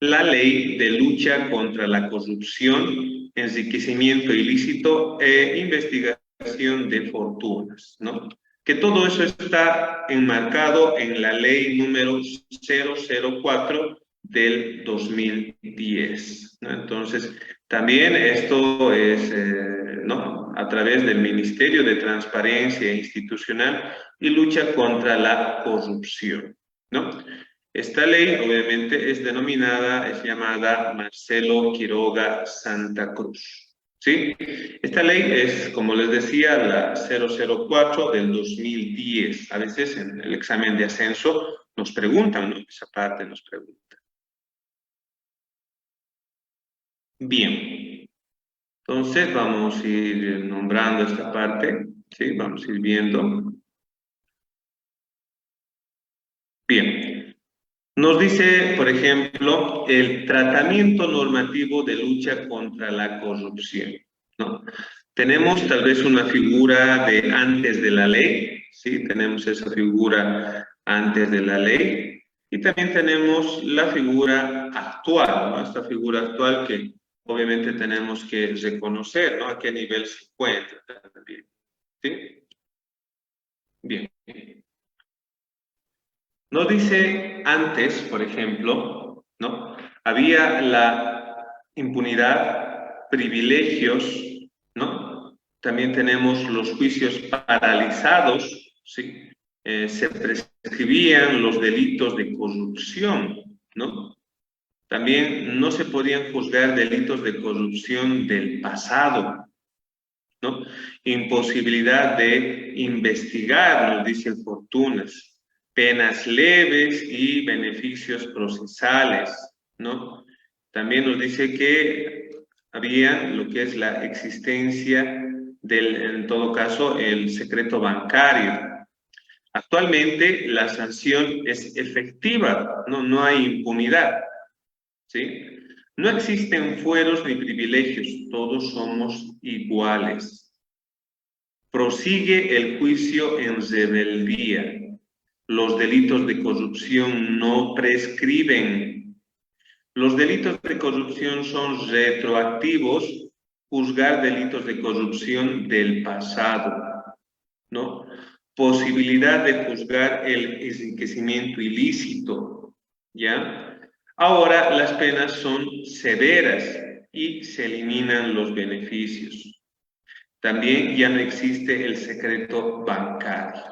la ley de lucha contra la corrupción, enriquecimiento ilícito e investigación de fortunas, ¿no? Que todo eso está enmarcado en la ley número 004 del 2010, ¿no? Entonces, también esto es, ¿no?, a través del Ministerio de Transparencia Institucional y Lucha contra la Corrupción, ¿no? Esta ley, obviamente, es llamada Marcelo Quiroga Santa Cruz, ¿sí? Esta ley es, como les decía, la 004 del 2010. A veces en el examen de ascenso nos preguntan, ¿no? Esa parte nos pregunta. Bien. Entonces vamos a ir nombrando esta parte, ¿sí? Vamos a ir viendo. Bien. Nos dice, por ejemplo, el tratamiento normativo de lucha contra la corrupción, ¿no? Tenemos tal vez una figura de antes de la ley, ¿sí? Tenemos esa figura antes de la ley. Y también tenemos la figura actual, ¿no? Esta figura actual que obviamente tenemos que reconocer, ¿no? A qué nivel se encuentra también, ¿sí? Bien. Nos dice antes, por ejemplo, ¿no? Había la impunidad, privilegios, ¿no? También tenemos los juicios paralizados, ¿sí? Se prescribían los delitos de corrupción, ¿no? También no se podían juzgar delitos de corrupción del pasado, ¿no? Imposibilidad de investigar, nos dicen Fortunas, penas leves y beneficios procesales, ¿no? También nos dice que había lo que es la existencia del, en todo caso, el secreto bancario. Actualmente la sanción es efectiva, no hay impunidad, ¿sí? No existen fueros ni privilegios, todos somos iguales. Prosigue el juicio en rebeldía. Los delitos de corrupción no prescriben. Los delitos de corrupción son retroactivos, juzgar delitos de corrupción del pasado, ¿no? Posibilidad de juzgar el enriquecimiento ilícito, ¿ya? Ahora las penas son severas y se eliminan los beneficios. También ya no existe el secreto bancario.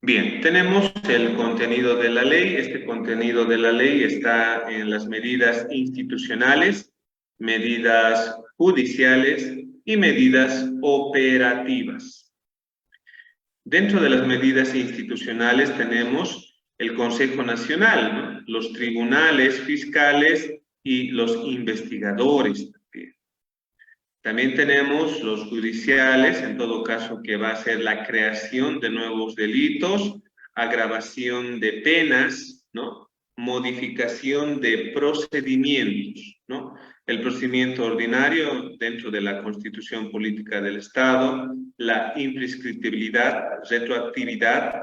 Bien, tenemos el contenido de la ley. Este contenido de la ley está en las medidas institucionales, medidas judiciales y medidas operativas. Dentro de las medidas institucionales tenemos el Consejo Nacional, ¿no? Los tribunales fiscales y los investigadores también. También tenemos los judiciales, en todo caso que va a ser la creación de nuevos delitos, agravación de penas, ¿no? Modificación de procedimientos, ¿no? El procedimiento ordinario dentro de la Constitución Política del Estado, la imprescriptibilidad, retroactividad,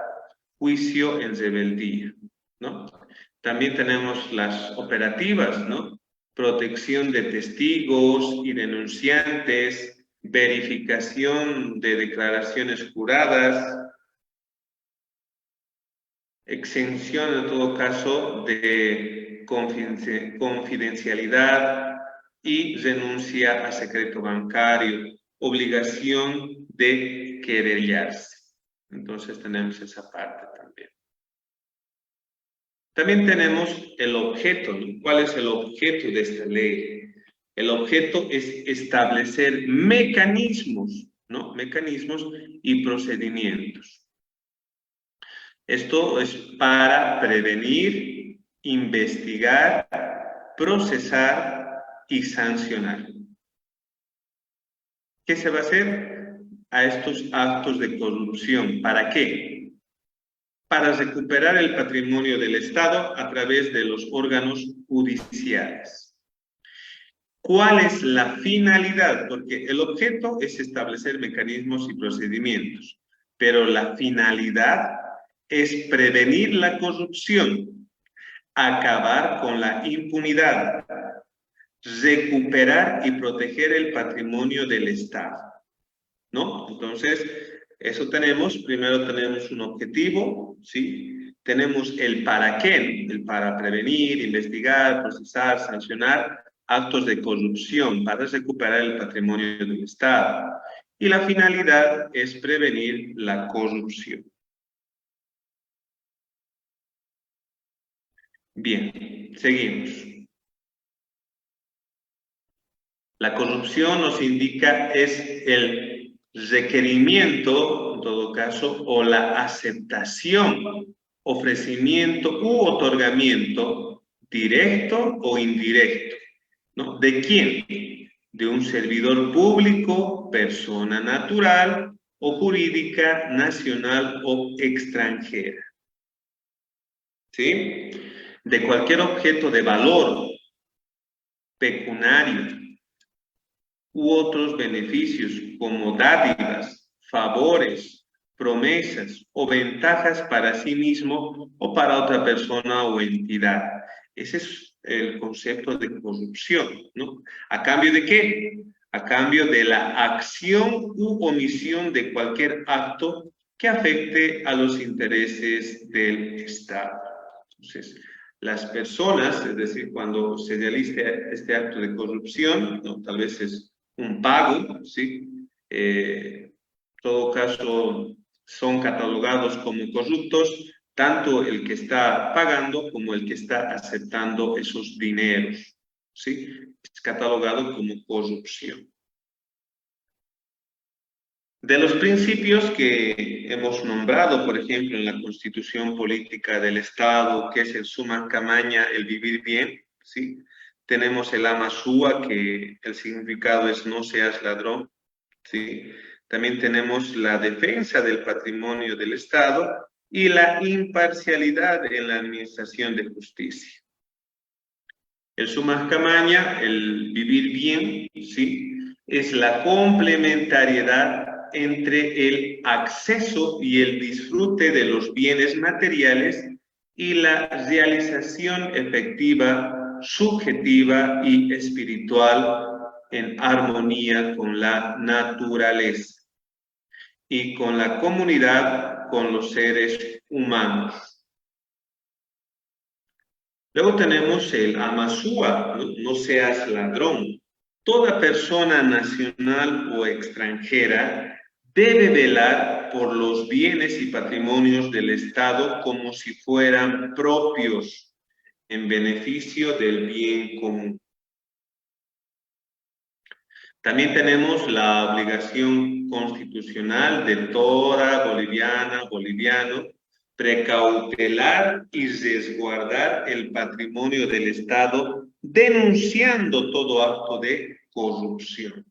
juicio en rebeldía, ¿no? También tenemos las operativas, ¿no? Protección de testigos y denunciantes, verificación de declaraciones juradas, exención en todo caso de confidencialidad y renuncia a secreto bancario, obligación de querellarse. Entonces tenemos esa parte también. También tenemos el objeto, ¿no? ¿Cuál es el objeto de esta ley? El objeto es establecer mecanismos, ¿no? Mecanismos y procedimientos. Esto es para prevenir, investigar, procesar y sancionar. ¿Qué se va a hacer a estos actos de corrupción? ¿Para qué? Para recuperar el patrimonio del Estado a través de los órganos judiciales. ¿Cuál es la finalidad? Porque el objeto es establecer mecanismos y procedimientos, pero la finalidad es prevenir la corrupción, acabar con la impunidad, recuperar y proteger el patrimonio del Estado, ¿no? Entonces, eso tenemos. Primero tenemos un objetivo, ¿sí? Tenemos el para qué, el para prevenir, investigar, procesar, sancionar actos de corrupción para recuperar el patrimonio del Estado. Y la finalidad es prevenir la corrupción. Bien, seguimos. La corrupción nos indica es el requerimiento, en todo caso, o la aceptación, ofrecimiento u otorgamiento directo o indirecto, ¿no? ¿De quién? De un servidor público, persona natural o jurídica, nacional o extranjera. ¿Sí? De cualquier objeto de valor pecuniario u otros beneficios como dádivas, favores, promesas o ventajas para sí mismo o para otra persona o entidad. Ese es el concepto de corrupción, ¿no? ¿A cambio de qué? A cambio de la acción u omisión de cualquier acto que afecte a los intereses del Estado. Entonces, las personas, es decir, cuando se realiza este acto de corrupción, ¿no? Tal vez es un pago, ¿sí? En todo caso, son catalogados como corruptos, tanto el que está pagando como el que está aceptando esos dineros, ¿sí? Es catalogado como corrupción. De los principios que hemos nombrado, por ejemplo, en la Constitución Política del Estado, que es el summa camaña, el vivir bien, ¿sí? Tenemos el amasúa, que el significado es no seas ladrón, ¿sí? También tenemos la defensa del patrimonio del Estado y la imparcialidad en la administración de justicia. El summa camaña, el vivir bien, ¿sí? Es la complementariedad entre el acceso y el disfrute de los bienes materiales y la realización efectiva, subjetiva y espiritual en armonía con la naturaleza y con la comunidad, con los seres humanos. Luego tenemos el amasúa, no seas ladrón. Toda persona nacional o extranjera debe velar por los bienes y patrimonios del Estado como si fueran propios, en beneficio del bien común. También tenemos la obligación constitucional de toda boliviana, boliviano, precautelar y resguardar el patrimonio del Estado, denunciando todo acto de corrupción.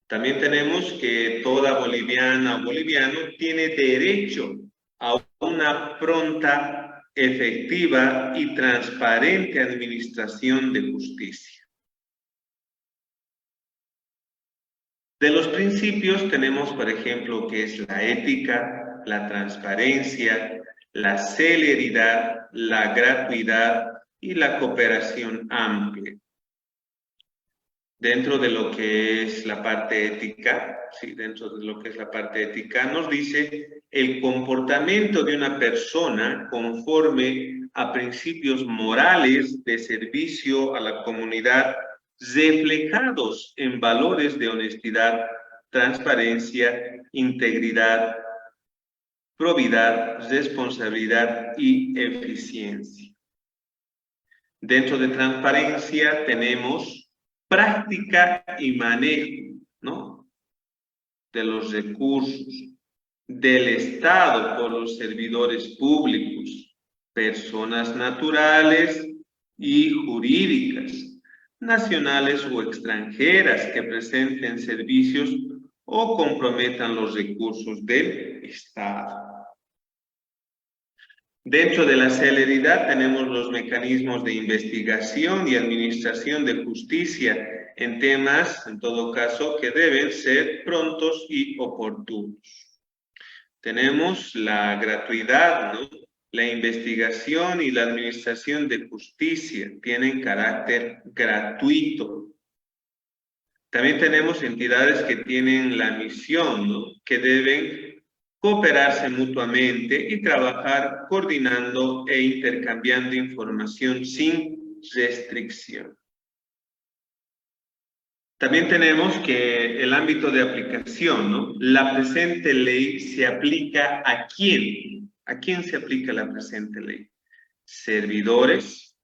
También tenemos que toda boliviana o boliviano tiene derecho a una pronta, efectiva y transparente administración de justicia. De los principios tenemos, por ejemplo, que es la ética, la transparencia, la celeridad, la gratuidad y la cooperación amplia. Dentro de lo que es la parte ética, sí, dentro de lo que es la parte ética, nos dice el comportamiento de una persona conforme a principios morales de servicio a la comunidad reflejados en valores de honestidad, transparencia, integridad, probidad, responsabilidad y eficiencia. Dentro de transparencia tenemos práctica y manejo, ¿no? De los recursos del Estado por los servidores públicos, personas naturales y jurídicas, nacionales o extranjeras que presenten servicios o comprometan los recursos del Estado. Dentro de la celeridad tenemos los mecanismos de investigación y administración de justicia en temas, en todo caso, que deben ser prontos y oportunos. Tenemos la gratuidad, ¿no? La investigación y la administración de justicia tienen carácter gratuito. También tenemos entidades que tienen la misión, ¿no? Que deben cooperarse mutuamente y trabajar coordinando e intercambiando información sin restricción. También tenemos que el ámbito de aplicación, ¿no? La presente ley se aplica ¿a quién? ¿A quién se aplica la presente ley? Servidores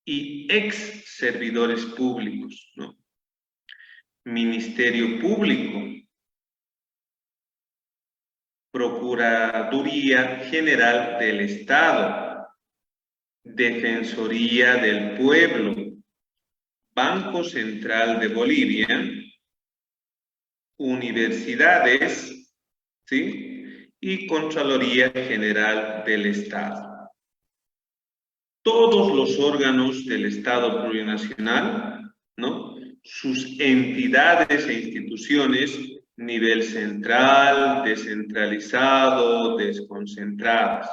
y ex servidores públicos, ¿no? Ministerio Público, Procuraduría General del Estado, Defensoría del Pueblo, Banco Central de Bolivia, universidades, ¿sí? Y Contraloría General del Estado. Todos los órganos del Estado plurinacional, ¿no? Sus entidades e instituciones, nivel central, descentralizado, desconcentradas.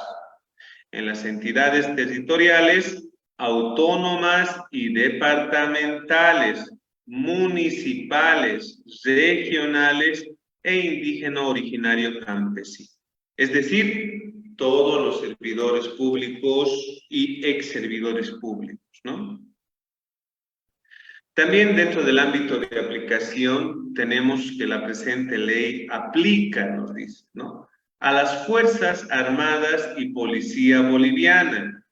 En las entidades territoriales, autónomas y departamentales, municipales, regionales e indígena originario campesino. Es decir, todos los servidores públicos y ex servidores públicos, ¿no? También dentro del ámbito de aplicación tenemos que la presente ley aplica, nos dice, ¿no? A las Fuerzas Armadas y Policía Boliviana,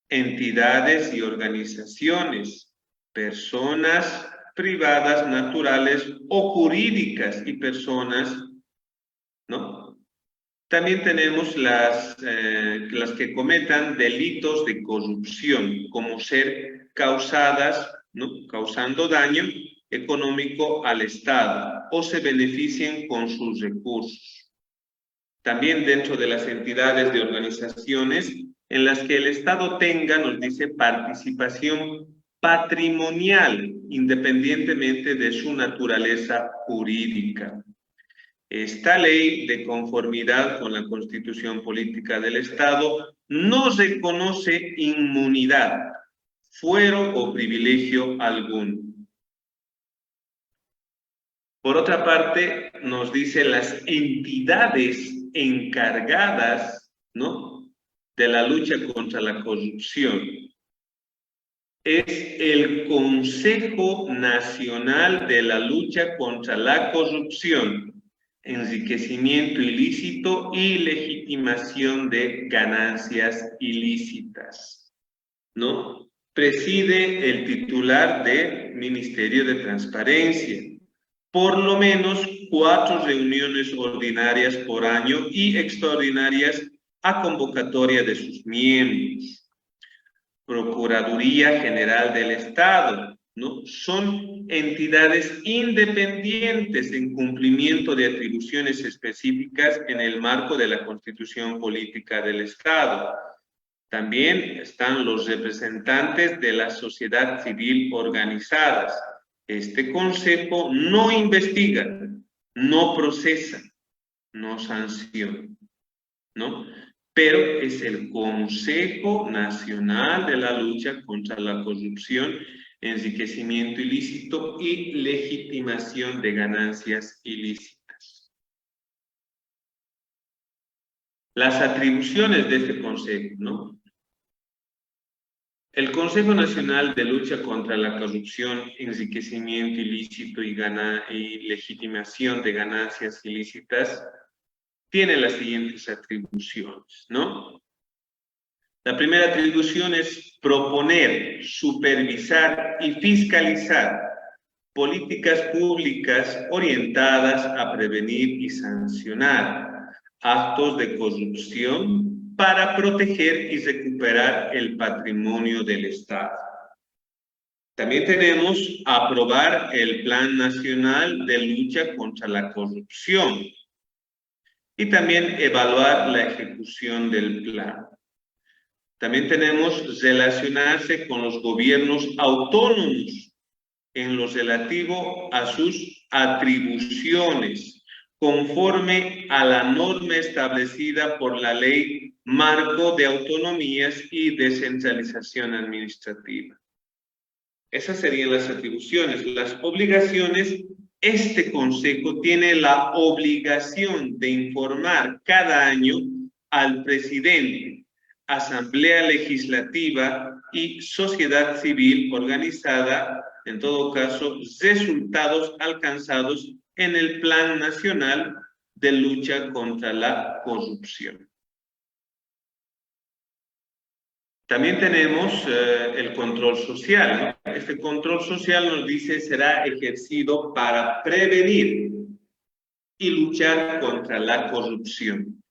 entidades y organizaciones, personas privadas, naturales o jurídicas y personas, ¿no? También tenemos las que cometan delitos de corrupción, como ser causadas, ¿no? Causando daño económico al Estado o se beneficien con sus recursos. También dentro de las entidades de organizaciones en las que el Estado tenga, nos dice, participación patrimonial, independientemente de su naturaleza jurídica. Esta ley, de conformidad con la Constitución Política del Estado, no reconoce inmunidad, fuero o privilegio alguno. Por otra parte, nos dice las entidades encargadas, ¿no?, de la lucha contra la corrupción. Es el Consejo Nacional de la Lucha contra la Corrupción, enriquecimiento ilícito y legitimación de ganancias ilícitas, ¿no? Preside el titular del Ministerio de Transparencia. Por lo menos 4 reuniones ordinarias por año y extraordinarias a convocatoria de sus miembros. Procuraduría General del Estado, ¿no? Son entidades independientes en cumplimiento de atribuciones específicas en el marco de la Constitución Política del Estado. También están los representantes de la sociedad civil organizadas. Este consejo no investiga, no procesa, no sanciona, ¿no? Pero es el Consejo Nacional de la Lucha contra la Corrupción, enriquecimiento ilícito y legitimación de ganancias ilícitas. Las atribuciones de este consejo, ¿no? El Consejo Nacional de Lucha contra la Corrupción, enriquecimiento ilícito y legitimación de ganancias ilícitas tiene las siguientes atribuciones, ¿no? La primera atribución es proponer, supervisar y fiscalizar políticas públicas orientadas a prevenir y sancionar actos de corrupción para proteger y recuperar el patrimonio del Estado. También tenemos aprobar el Plan Nacional de Lucha contra la Corrupción y también evaluar la ejecución del plan. También tenemos relacionarse con los gobiernos autónomos en lo relativo a sus atribuciones, conforme a la norma establecida por la Ley Marco de Autonomías y Descentralización Administrativa. Esas serían las atribuciones. Las obligaciones, este Consejo tiene la obligación de informar cada año al presidente, Asamblea Legislativa y sociedad civil organizada, en todo caso, resultados alcanzados en el Plan Nacional de Lucha contra la Corrupción. También tenemos el control social, ¿no? Este control social nos dice será ejercido para prevenir y luchar contra la corrupción.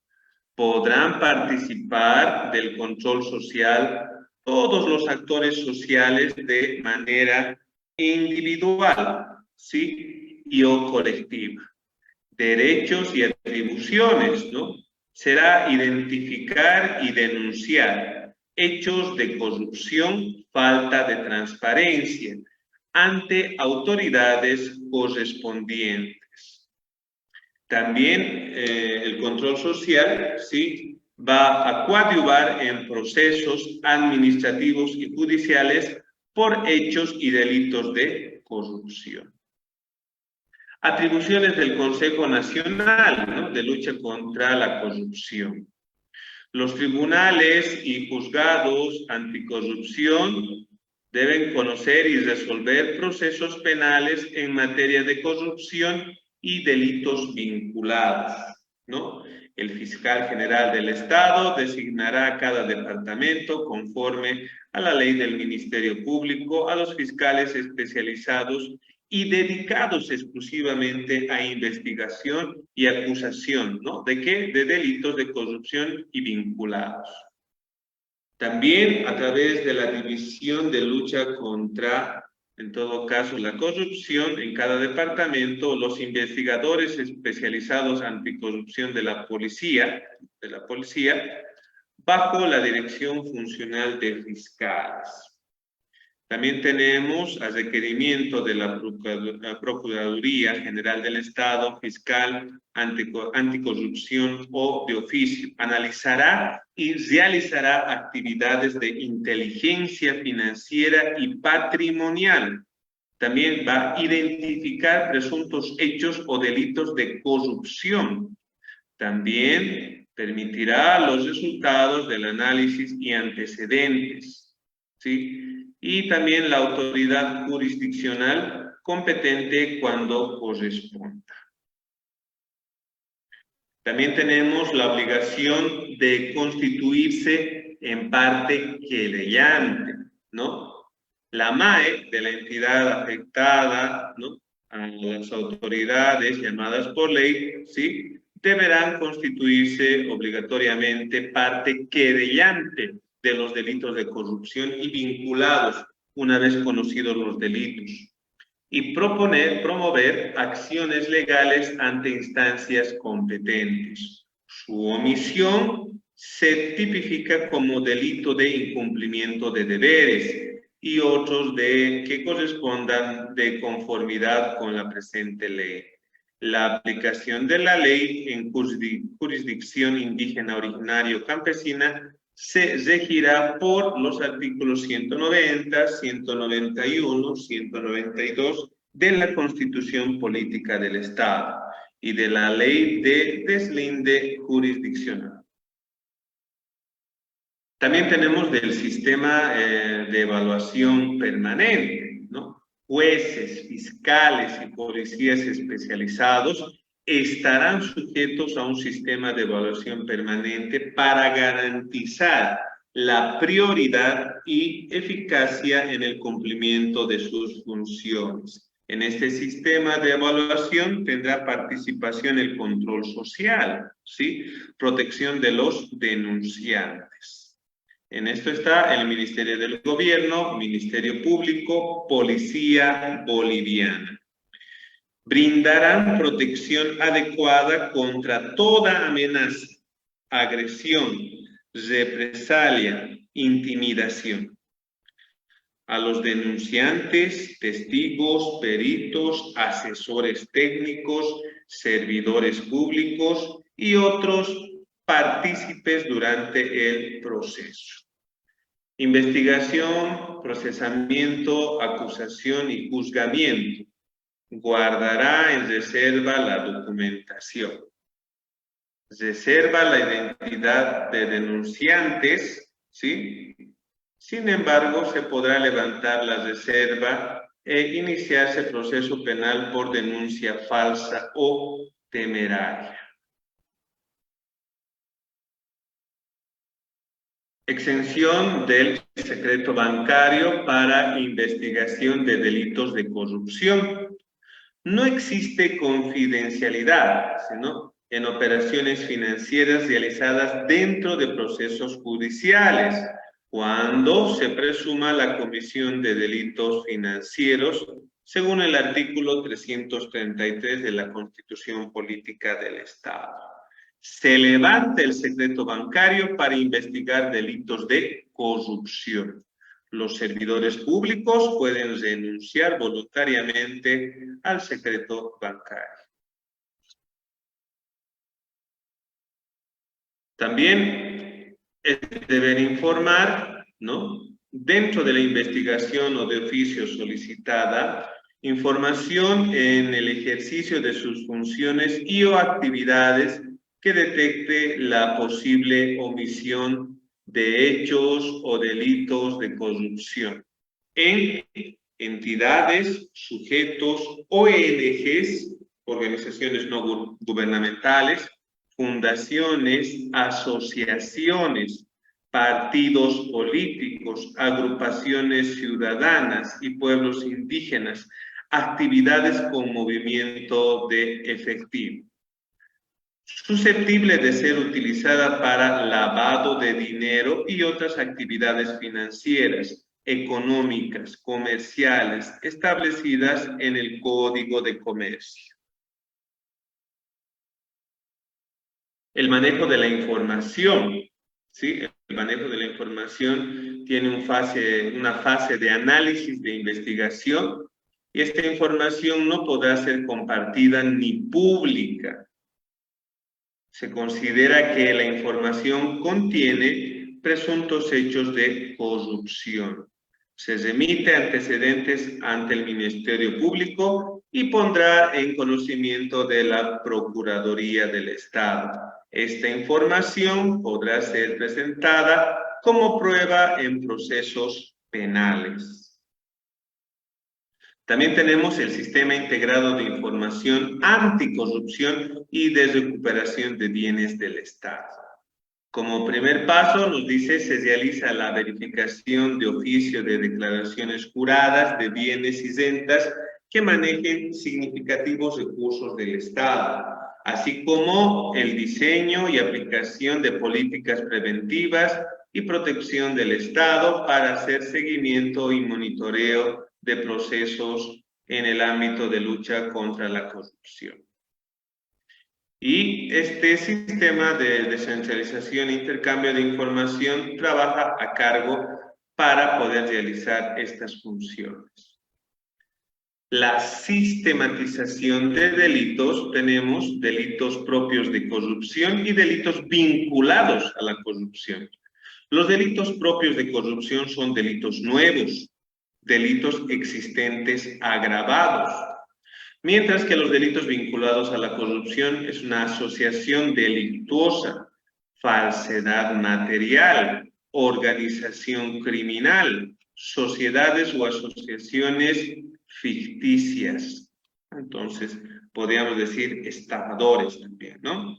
Podrán participar del control social todos los actores sociales de manera individual, ¿sí? Y o colectiva. Derechos y atribuciones, ¿no? Será identificar y denunciar hechos de corrupción, falta de transparencia ante autoridades correspondientes. También el control social, ¿sí?, va a coadyuvar en procesos administrativos y judiciales por hechos y delitos de corrupción. Atribuciones del Consejo Nacional, ¿no?, de Lucha contra la Corrupción. Los tribunales y juzgados anticorrupción deben conocer y resolver procesos penales en materia de corrupción y delitos vinculados, ¿no? El fiscal general del Estado designará a cada departamento conforme a la ley del Ministerio Público a los fiscales especializados y dedicados exclusivamente a investigación y acusación, ¿no? ¿De qué? De delitos de corrupción y vinculados. También a través de la División de Lucha contra, en todo caso, la corrupción, en cada departamento, los investigadores especializados anticorrupción de la policía, bajo la dirección funcional de fiscales. También tenemos, a requerimiento de la Procuraduría General del Estado, fiscal anticorrupción o de oficio, analizará y realizará actividades de inteligencia financiera y patrimonial. También va a identificar presuntos hechos o delitos de corrupción. También permitirá los resultados del análisis y antecedentes, ¿sí? Y también la autoridad jurisdiccional competente cuando corresponda. También tenemos la obligación de constituirse en parte querellante, ¿no? La MAE de la entidad afectada, ¿no?, a las autoridades llamadas por ley, ¿sí?, deberán constituirse obligatoriamente parte querellante de los delitos de corrupción y vinculados una vez conocidos los delitos, y promover acciones legales ante instancias competentes. Su omisión se tipifica como delito de incumplimiento de deberes y otros que correspondan de conformidad con la presente ley. La aplicación de la ley en jurisdicción indígena originario campesina se regirá por los artículos 190, 191, 192 de la Constitución Política del Estado y de la Ley de Deslinde Jurisdiccional. También tenemos del sistema de evaluación permanente, ¿no? Jueces, fiscales y policías especializados estarán sujetos a un sistema de evaluación permanente para garantizar la prioridad y eficacia en el cumplimiento de sus funciones. En este sistema de evaluación tendrá participación el control social, ¿sí?, protección de los denunciantes. En esto está el Ministerio del Gobierno, Ministerio Público, Policía Boliviana. Brindarán protección adecuada contra toda amenaza, agresión, represalia, intimidación. a los denunciantes, testigos, peritos, asesores técnicos, servidores públicos y otros partícipes durante el proceso. Investigación, procesamiento, acusación y juzgamiento. Guardará en reserva la documentación. Reserva la identidad de denunciantes, ¿sí? Sin embargo, se podrá levantar la reserva e iniciarse proceso penal por denuncia falsa o temeraria. Exención del secreto bancario para investigación de delitos de corrupción. No existe confidencialidad, sino en operaciones financieras realizadas dentro de procesos judiciales, cuando se presuma la comisión de delitos financieros, según el artículo 333 de la Constitución Política del Estado. Se levanta el secreto bancario para investigar delitos de corrupción. Los servidores públicos pueden renunciar voluntariamente al secreto bancario. También es deber informar, ¿no? Dentro de la investigación o de oficio solicitada, información en el ejercicio de sus funciones y o actividades que detecte la posible omisión de hechos o delitos de corrupción en entidades, sujetos, ONGs, organizaciones no gubernamentales, fundaciones, asociaciones, partidos políticos, agrupaciones ciudadanas y pueblos indígenas, actividades con movimiento de efectivo. Susceptible de ser utilizada para lavado de dinero y otras actividades financieras, económicas, comerciales, establecidas en el Código de Comercio. El manejo de la información, ¿sí? El manejo de la información tiene una fase de análisis de investigación y esta información no podrá ser compartida ni pública. Se considera que la información contiene presuntos hechos de corrupción. Se remite antecedentes ante el Ministerio Público y pondrá en conocimiento de la Procuraduría del Estado. Esta información podrá ser presentada como prueba en procesos penales. También tenemos el Sistema Integrado de Información Anticorrupción y de Recuperación de Bienes del Estado. Como primer paso, nos dice, se realiza la verificación de oficio de declaraciones juradas de bienes y rentas que manejen significativos recursos del Estado, así como el diseño y aplicación de políticas preventivas y protección del Estado para hacer seguimiento y monitoreo de procesos en el ámbito de lucha contra la corrupción. Y este sistema de descentralización e intercambio de información trabaja a cargo para poder realizar estas funciones. La sistematización de delitos, tenemos delitos propios de corrupción y delitos vinculados a la corrupción. Los delitos propios de corrupción son delitos nuevos, delitos existentes agravados, mientras que los delitos vinculados a la corrupción es una asociación delictuosa, falsedad material, organización criminal, sociedades o asociaciones ficticias. Entonces, podríamos decir estafadores también, ¿no?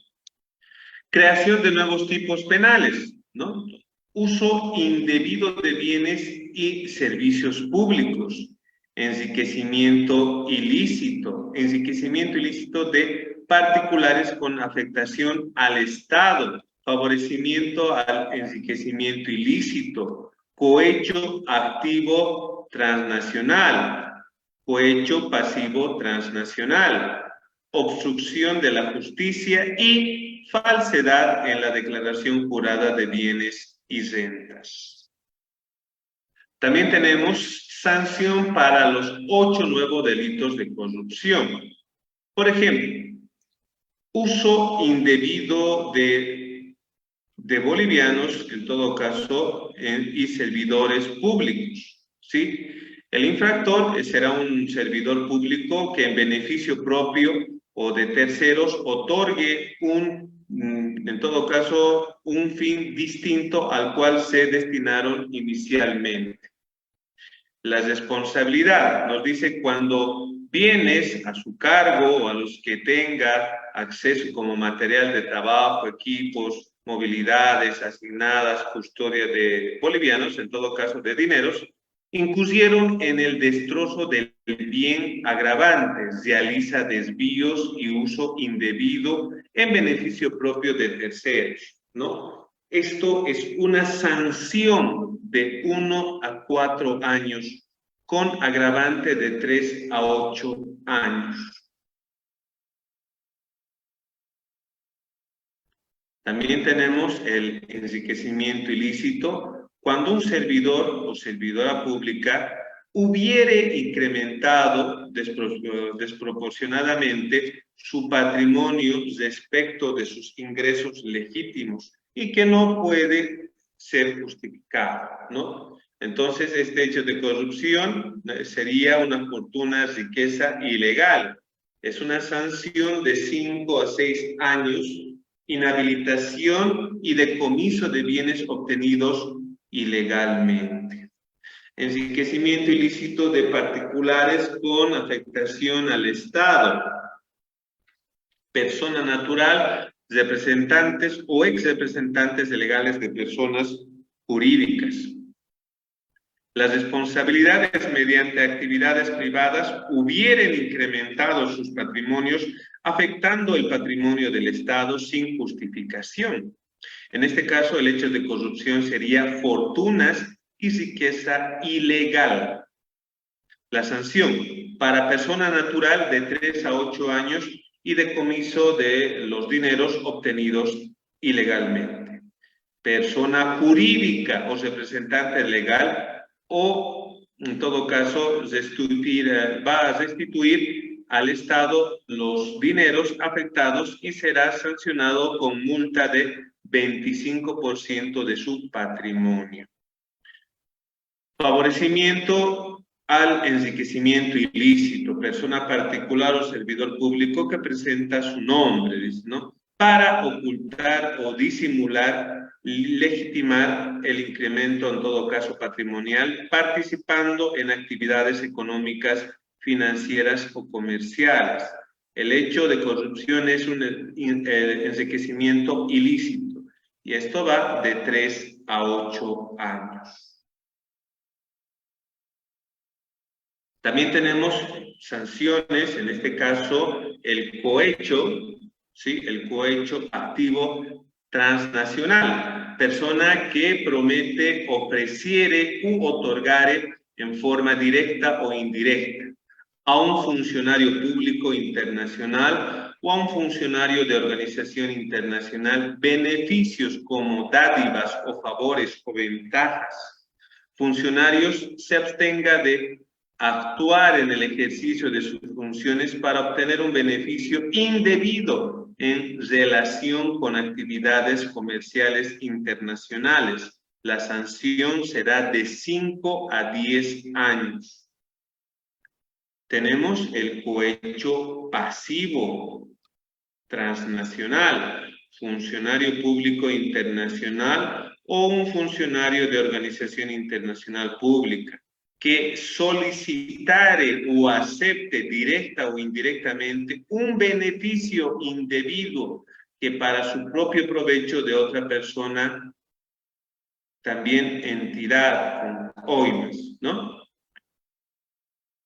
Creación de nuevos tipos penales, ¿no? Uso indebido de bienes y servicios públicos, enriquecimiento ilícito de particulares con afectación al Estado, favorecimiento al enriquecimiento ilícito, cohecho activo transnacional, cohecho pasivo transnacional, obstrucción de la justicia y falsedad en la declaración jurada de bienes y rentas. También tenemos sanción para los 8 nuevos delitos de corrupción. Por ejemplo, uso indebido de bolivianos, en todo caso, y servidores públicos, ¿sí? El infractor será un servidor público que en beneficio propio o de terceros otorgue en todo caso, un fin distinto al cual se destinaron inicialmente. La responsabilidad nos dice cuando bienes a su cargo o a los que tenga acceso como material de trabajo, equipos, movilidades asignadas, custodia de bolivianos, en todo caso de dineros, incurrieron en el destrozo del bien agravante, realiza desvíos y uso indebido en beneficio propio de terceros, ¿no? Esto es una sanción de 1 a 4 años con agravante de 3 a 8 años. También tenemos el enriquecimiento ilícito cuando un servidor o servidora pública hubiere incrementado desproporcionadamente su patrimonio respecto de sus ingresos legítimos y que no puede ser justificado, ¿no? Entonces, este hecho de corrupción sería una fortuna, riqueza ilegal. Es una sanción de 5 a 6 años, inhabilitación y decomiso de bienes obtenidos ilegalmente. Enriquecimiento ilícito de particulares con afectación al Estado. Persona natural, representantes o exrepresentantes legales de personas jurídicas. Las responsabilidades mediante actividades privadas hubieran incrementado sus patrimonios, afectando el patrimonio del Estado sin justificación. En este caso, el hecho de corrupción sería fortunas y riqueza ilegal. La sanción para persona natural de 3 a 8 años y decomiso de los dineros obtenidos ilegalmente. Persona jurídica o representante legal o, en todo caso, va a restituir al Estado los dineros afectados y será sancionado con multa de 25% de su patrimonio. Favorecimiento al enriquecimiento ilícito, persona particular o servidor público que presenta su nombre, ¿no? Para ocultar o disimular, legitimar el incremento, en todo caso patrimonial, participando en actividades económicas, financieras o comerciales. El hecho de corrupción es un enriquecimiento ilícito y esto va de 3 a 8 años. También tenemos sanciones, en este caso el cohecho, ¿sí? El cohecho activo transnacional, persona que promete, ofreciere u otorgare en forma directa o indirecta a un funcionario público internacional o a un funcionario de organización internacional beneficios como dádivas o favores o ventajas. Funcionarios se abstenga de actuar en el ejercicio de sus funciones para obtener un beneficio indebido en relación con actividades comerciales internacionales. La sanción será de 5 a 10 años. Tenemos el cohecho pasivo transnacional, funcionario público internacional o un funcionario de organización internacional pública que solicitare o acepte directa o indirectamente un beneficio indebido que para su propio provecho de otra persona, también entidad, coimas, ¿no?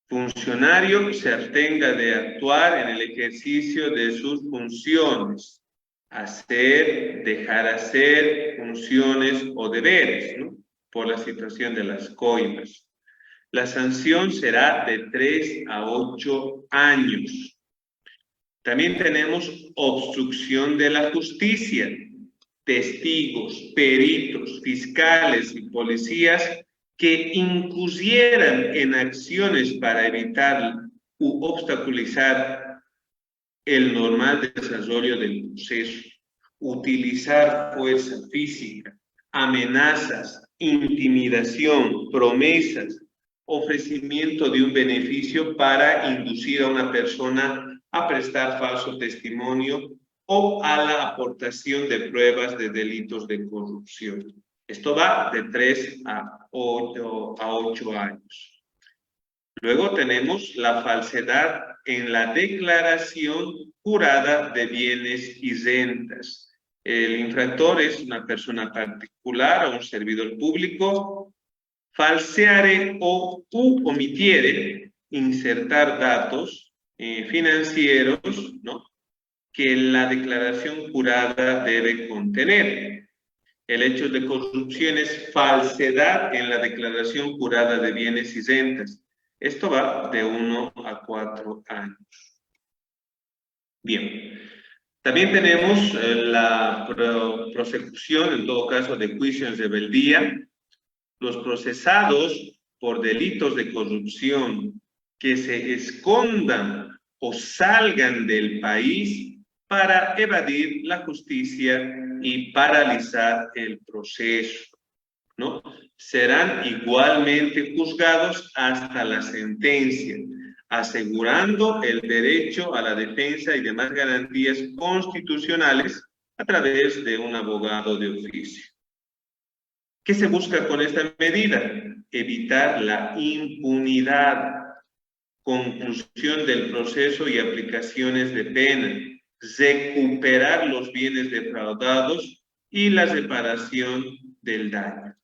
Funcionario se abstenga de actuar en el ejercicio de sus funciones, hacer, dejar hacer funciones o deberes, ¿no? Por la situación de las coimas. La sanción será de 3 a 8 años. También tenemos obstrucción de la justicia. Testigos, peritos, fiscales y policías que incurrieran en acciones para evitar u obstaculizar el normal desarrollo del proceso, utilizar fuerza física, amenazas, intimidación, promesas, ofrecimiento de un beneficio para inducir a una persona a prestar falso testimonio o a la aportación de pruebas de delitos de corrupción. Esto va de 3 a 8 años. Luego tenemos la falsedad en la declaración jurada de bienes y rentas. El infractor es una persona particular o un servidor público. Falseare o omitiere insertar datos financieros, ¿no?, que la declaración jurada debe contener. El hecho de corrupción es falsedad en la declaración jurada de bienes y rentas. Esto va de 1 a 4 años. Bien. También tenemos la prosecución, en todo caso, de juicio en rebeldía. Los procesados por delitos de corrupción que se escondan o salgan del país para evadir la justicia y paralizar el proceso, ¿no?, serán igualmente juzgados hasta la sentencia, asegurando el derecho a la defensa y demás garantías constitucionales a través de un abogado de oficio. ¿Qué se busca con esta medida? Evitar la impunidad, conclusión del proceso y aplicaciones de pena, recuperar los bienes defraudados y la reparación del daño.